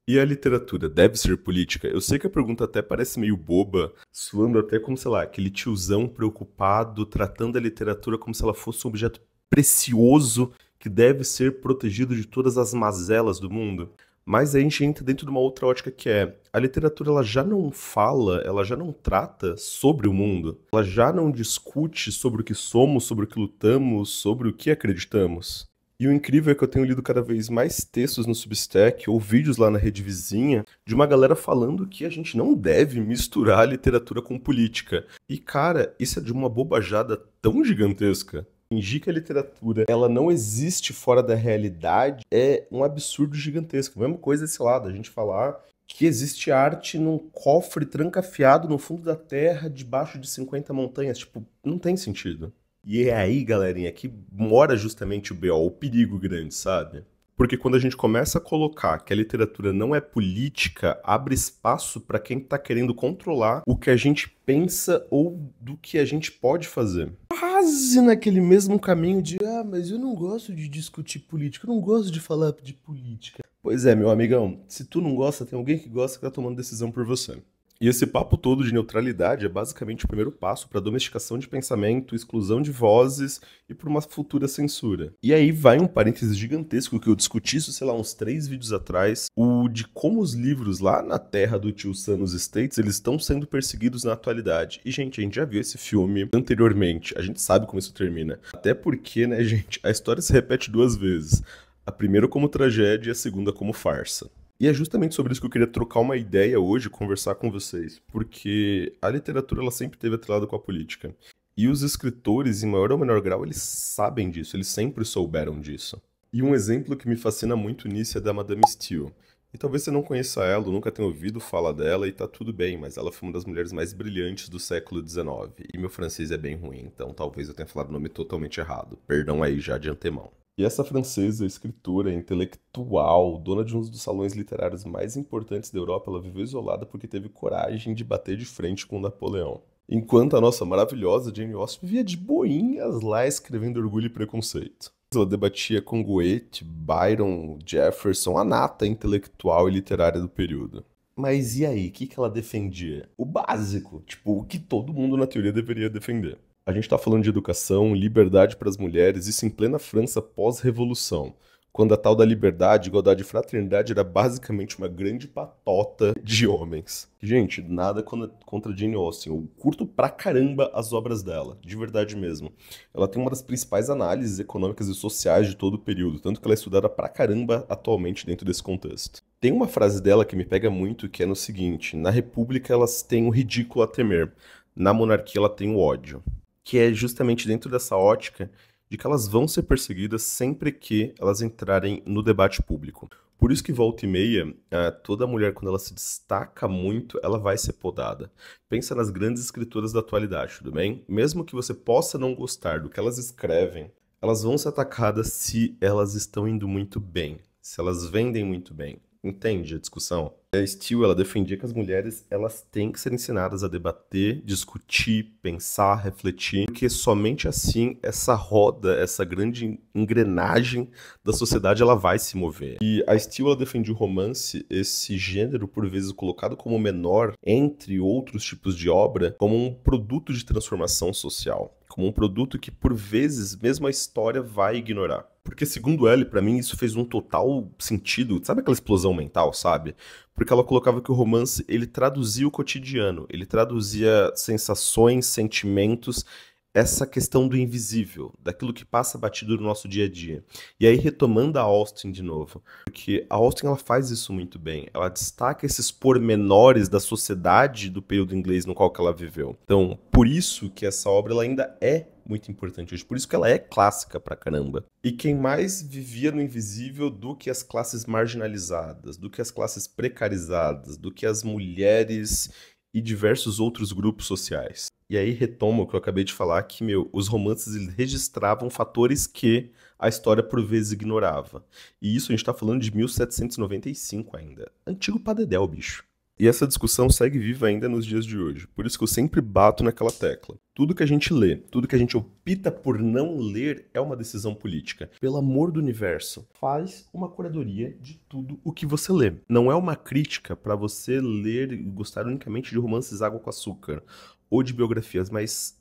E a literatura deve ser política? Eu sei que a pergunta até parece meio boba, soando até como, sei lá, aquele tiozão preocupado, tratando a literatura como se ela fosse um objeto precioso que deve ser protegido de todas as mazelas do mundo. Mas aí a gente entra dentro de uma outra ótica que é, a literatura ela já não fala, ela já não trata sobre o mundo, ela já não discute sobre o que somos, sobre o que lutamos, sobre o que acreditamos. E o incrível é que eu tenho lido cada vez mais textos no Substack ou vídeos lá na rede vizinha de uma galera falando que a gente não deve misturar a literatura com política. E cara, isso é de uma bobajada tão gigantesca. Fingir que a literatura ela não existe fora da realidade é um absurdo gigantesco. A mesma coisa desse lado, a gente falar que existe arte num cofre trancafiado no fundo da terra, debaixo de 50 montanhas. Tipo, não tem sentido. E é aí, galerinha, que mora justamente o BO, o perigo grande, sabe? Porque quando a gente começa a colocar que a literatura não é política, abre espaço para quem tá querendo controlar o que a gente pensa ou do que a gente pode fazer. Quase naquele mesmo caminho de, mas eu não gosto de discutir política, eu não gosto de falar de política. Pois é, meu amigão, se tu não gosta, tem alguém que gosta que tá tomando decisão por você. E esse papo todo de neutralidade é basicamente o primeiro passo para a domesticação de pensamento, exclusão de vozes e para uma futura censura. E aí vai um parênteses gigantesco que eu discuti isso, sei lá, uns 3 vídeos atrás, o de como os livros lá na terra do tio Sam nos States, eles estão sendo perseguidos na atualidade. E, gente, a gente já viu esse filme anteriormente, a gente sabe como isso termina. Até porque, né, gente, a história se repete 2 vezes. A primeira como tragédia e a segunda como farsa. E é justamente sobre isso que eu queria trocar uma ideia hoje, conversar com vocês, porque a literatura ela sempre esteve atrelada com a política. E os escritores, em maior ou menor grau, eles sabem disso, eles sempre souberam disso. E um exemplo que me fascina muito nisso é da Madame Steele. E talvez você não conheça ela, ou nunca tenha ouvido falar dela, e tá tudo bem, mas ela foi uma das mulheres mais brilhantes do século XIX. E meu francês é bem ruim, então talvez eu tenha falado o nome totalmente errado. Perdão aí já de antemão. E essa francesa, escritora, intelectual, dona de um dos salões literários mais importantes da Europa, ela viveu isolada porque teve coragem de bater de frente com Napoleão. Enquanto a nossa maravilhosa Jane Austen vivia de boinhas lá escrevendo Orgulho e Preconceito. Ela debatia com Goethe, Byron, Jefferson, a nata intelectual e literária do período. Mas e aí, o que ela defendia? O básico, tipo, o que todo mundo na teoria deveria defender. A gente está falando de educação, liberdade para as mulheres, isso em plena França pós-revolução, quando a tal da liberdade, igualdade e fraternidade era basicamente uma grande patota de homens. Gente, nada contra Jane Austen, eu curto pra caramba as obras dela, de verdade mesmo. Ela tem uma das principais análises econômicas e sociais de todo o período, tanto que ela é estudada pra caramba atualmente dentro desse contexto. Tem uma frase dela que me pega muito, que é no seguinte: na república elas têm o ridículo a temer, na monarquia ela tem o ódio. Que é justamente dentro dessa ótica de que elas vão ser perseguidas sempre que elas entrarem no debate público. Por isso que volta e meia, toda mulher, quando ela se destaca muito, ela vai ser podada. Pensa nas grandes escritoras da atualidade, tudo bem? Mesmo que você possa não gostar do que elas escrevem, elas vão ser atacadas se elas estão indo muito bem, se elas vendem muito bem. Entende a discussão? A Steele, ela defendia que as mulheres elas têm que ser ensinadas a debater, discutir, pensar, refletir, porque somente assim essa roda, essa grande engrenagem da sociedade, ela vai se mover. E a Steele, ela defendia o romance, esse gênero por vezes colocado como menor entre outros tipos de obra, como um produto de transformação social, como um produto que por vezes mesmo a história vai ignorar. Porque, segundo ela, pra mim, isso fez um total sentido. Sabe aquela explosão mental, sabe? Porque ela colocava que o romance, ele traduzia o cotidiano. Ele traduzia sensações, sentimentos, essa questão do invisível, daquilo que passa batido no nosso dia a dia. E aí, retomando a Austen de novo. Porque a Austen, ela faz isso muito bem. Ela destaca esses pormenores da sociedade do período inglês no qual que ela viveu. Então, por isso que essa obra ela ainda é muito importante hoje. Por isso que ela é clássica pra caramba. E quem mais vivia no invisível do que as classes marginalizadas, do que as classes precarizadas, do que as mulheres e diversos outros grupos sociais. E aí retoma o que eu acabei de falar, que, os romances eles registravam fatores que a história por vezes ignorava. E isso a gente tá falando de 1795 ainda. Antigo padedel, bicho. E essa discussão segue viva ainda nos dias de hoje. Por isso que eu sempre bato naquela tecla. Tudo que a gente lê, tudo que a gente opta por não ler é uma decisão política. Pelo amor do universo, faz uma curadoria de tudo o que você lê. Não é uma crítica para você ler e gostar unicamente de romances água com açúcar ou de biografias, mas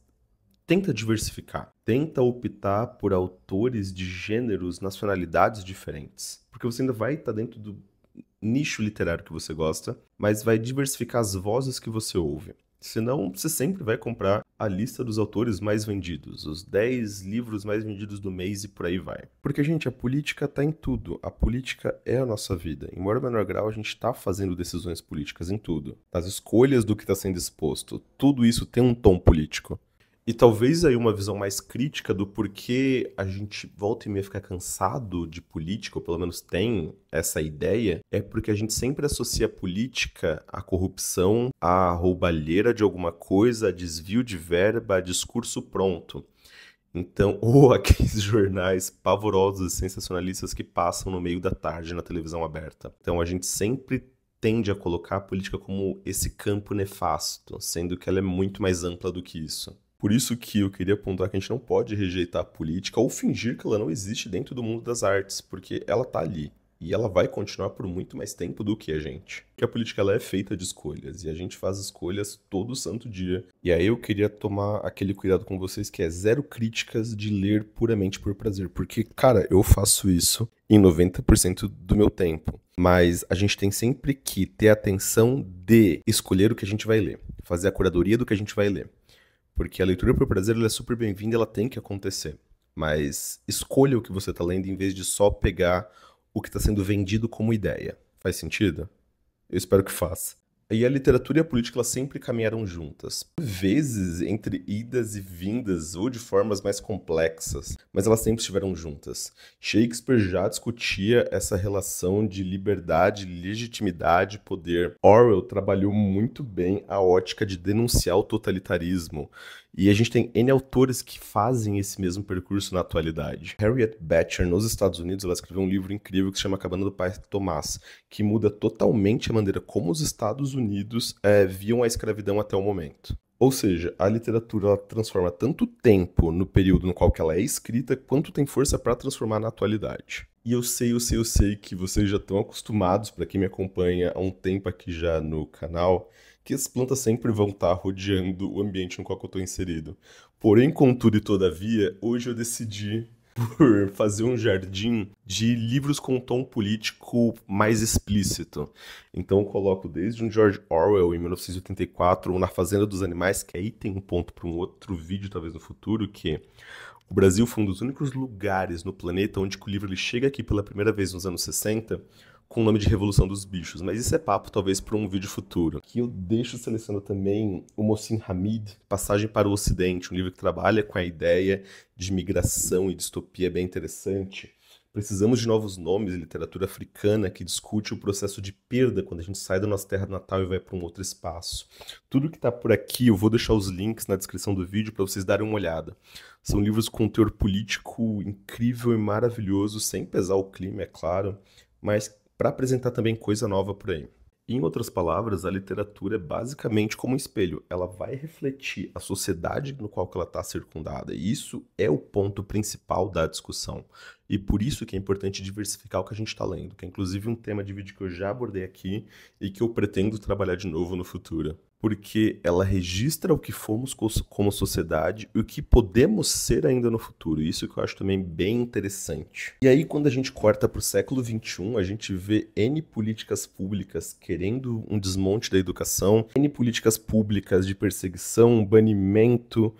tenta diversificar. Tenta optar por autores de gêneros, nacionalidades diferentes. Porque você ainda vai estar dentro do nicho literário que você gosta, mas vai diversificar as vozes que você ouve. Senão, você sempre vai comprar a lista dos autores mais vendidos, os 10 livros mais vendidos do mês e por aí vai. Porque, gente, a política tá em tudo. A política é a nossa vida. Em maior ou menor grau, a gente tá fazendo decisões políticas em tudo. Nas escolhas do que está sendo exposto. Tudo isso tem um tom político. E talvez aí uma visão mais crítica do porquê a gente volta e meia fica cansado de política, ou pelo menos tem essa ideia, é porque a gente sempre associa a política à corrupção, à roubalheira de alguma coisa, a desvio de verba, a discurso pronto. Então, ou aqueles jornais pavorosos e sensacionalistas que passam no meio da tarde na televisão aberta. Então a gente sempre tende a colocar a política como esse campo nefasto, sendo que ela é muito mais ampla do que isso. Por isso que eu queria apontar que a gente não pode rejeitar a política ou fingir que ela não existe dentro do mundo das artes, porque ela tá ali. E ela vai continuar por muito mais tempo do que a gente. Porque a política ela é feita de escolhas, e a gente faz escolhas todo santo dia. E aí eu queria tomar aquele cuidado com vocês que é zero críticas de ler puramente por prazer. Porque, cara, eu faço isso em 90% do meu tempo. Mas a gente tem sempre que ter atenção de escolher o que a gente vai ler. Fazer a curadoria do que a gente vai ler. Porque a leitura por prazer ela é super bem-vinda, ela tem que acontecer. Mas escolha o que você está lendo em vez de só pegar o que está sendo vendido como ideia. Faz sentido? Eu espero que faça. E a literatura e a política elas sempre caminharam juntas. Por vezes entre idas e vindas ou de formas mais complexas, mas elas sempre estiveram juntas. Shakespeare já discutia essa relação de liberdade, legitimidade, poder. Orwell trabalhou muito bem a ótica de denunciar o totalitarismo. E a gente tem N autores que fazem esse mesmo percurso na atualidade. Harriet Beecher, nos Estados Unidos, ela escreveu um livro incrível que se chama A Cabana do Pai Tomás, que muda totalmente a maneira como os Estados Unidos viam a escravidão até o momento. Ou seja, a literatura ela transforma tanto tempo no período no qual ela é escrita, quanto tem força para transformar na atualidade. E eu sei que vocês já estão acostumados, para quem me acompanha há um tempo aqui já no canal, que as plantas sempre vão estar rodeando o ambiente no qual eu estou inserido. Porém, contudo e todavia, hoje eu decidi por fazer um jardim de livros com um tom político mais explícito. Então eu coloco desde um George Orwell, em 1984, ou Na Fazenda dos Animais, que aí tem um ponto para um outro vídeo, talvez no futuro, que o Brasil foi um dos únicos lugares no planeta onde o livro ele chega aqui pela primeira vez nos anos 60 com o nome de Revolução dos Bichos, mas isso é papo talvez para um vídeo futuro. Que eu deixo selecionando também o Mohsin Hamid, Passagem para o Ocidente, um livro que trabalha com a ideia de migração e distopia bem interessante. Precisamos de novos nomes em literatura africana que discute o processo de perda quando a gente sai da nossa terra natal e vai para um outro espaço. Tudo que está por aqui, eu vou deixar os links na descrição do vídeo para vocês darem uma olhada. São livros com teor político incrível e maravilhoso, sem pesar o clima, é claro, mas para apresentar também coisa nova por aí. Em outras palavras, a literatura é basicamente como um espelho. Ela vai refletir a sociedade no qual ela está circundada. E isso é o ponto principal da discussão. E por isso que é importante diversificar o que a gente está lendo, que é inclusive um tema de vídeo que eu já abordei aqui e que eu pretendo trabalhar de novo no futuro. Porque ela registra o que fomos como sociedade e o que podemos ser ainda no futuro. Isso que eu acho também bem interessante. E aí, quando a gente corta para o século XXI, a gente vê N políticas públicas querendo um desmonte da educação, N políticas públicas de perseguição, banimento,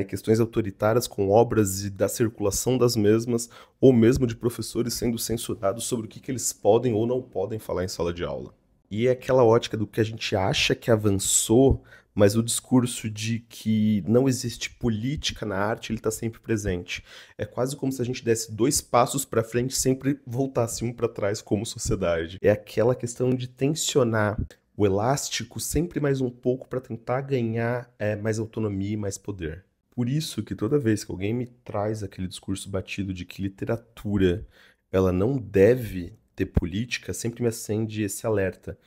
questões autoritárias com obras e da circulação das mesmas, ou mesmo de professores sendo censurados sobre o que eles podem ou não podem falar em sala de aula. E é aquela ótica do que a gente acha que avançou, mas o discurso de que não existe política na arte, ele está sempre presente. É quase como se a gente desse 2 passos para frente e sempre voltasse um para trás como sociedade. É aquela questão de tensionar o elástico sempre mais um pouco para tentar ganhar mais autonomia e mais poder. Por isso que toda vez que alguém me traz aquele discurso batido de que literatura ela não deve ter política, sempre me acende esse alerta.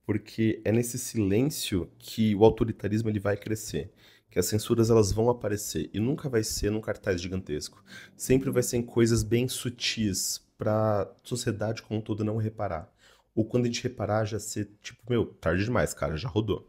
porque é nesse silêncio que o autoritarismo ele vai crescer, que as censuras elas vão aparecer e nunca vai ser num cartaz gigantesco. Sempre vai ser em coisas bem sutis para a sociedade como um todo não reparar. Ou quando a gente reparar já ser tipo, meu, tarde demais, cara, já rodou.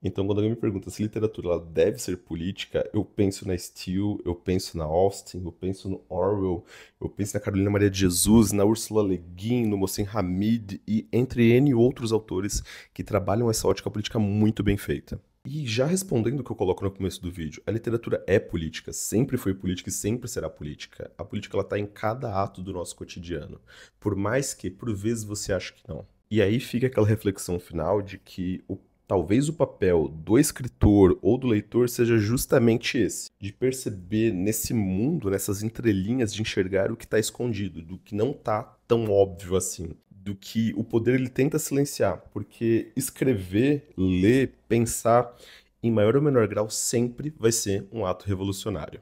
Então, quando alguém me pergunta se literatura ela deve ser política, eu penso na Steele, eu penso na Austen, eu penso no Orwell, eu penso na Carolina Maria de Jesus, na Ursula Le Guin, no Mohsen Hamid e entre N outros autores que trabalham essa ótica política muito bem feita. E já respondendo o que eu coloco no começo do vídeo, a literatura é política, sempre foi política e sempre será política. A política ela está em cada ato do nosso cotidiano, por mais que por vezes você ache que não. E aí fica aquela reflexão final de que talvez o papel do escritor ou do leitor seja justamente esse, de perceber nesse mundo, nessas entrelinhas, de enxergar o que está escondido, do que não está tão óbvio assim, do que o poder ele tenta silenciar, porque escrever, ler, pensar, em maior ou menor grau, sempre vai ser um ato revolucionário.